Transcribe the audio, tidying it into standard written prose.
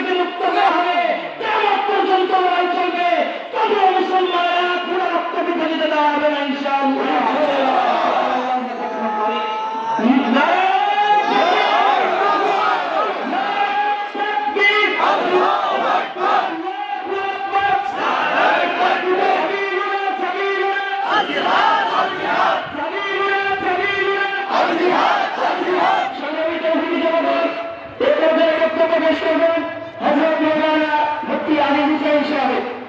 থেকে মুক্ত করা হবে, কিয়ামত পর্যন্ত লড়াই চলবে, তবুও মুসলমানেরা পুরো রক্ত দিতে দিতে দেওয়া হবে না ইনশাআল্লাহ। বক্তব্য পেশ করবেন হযরত মাওলানা মুফতি আলী হুসাইন সাহেব।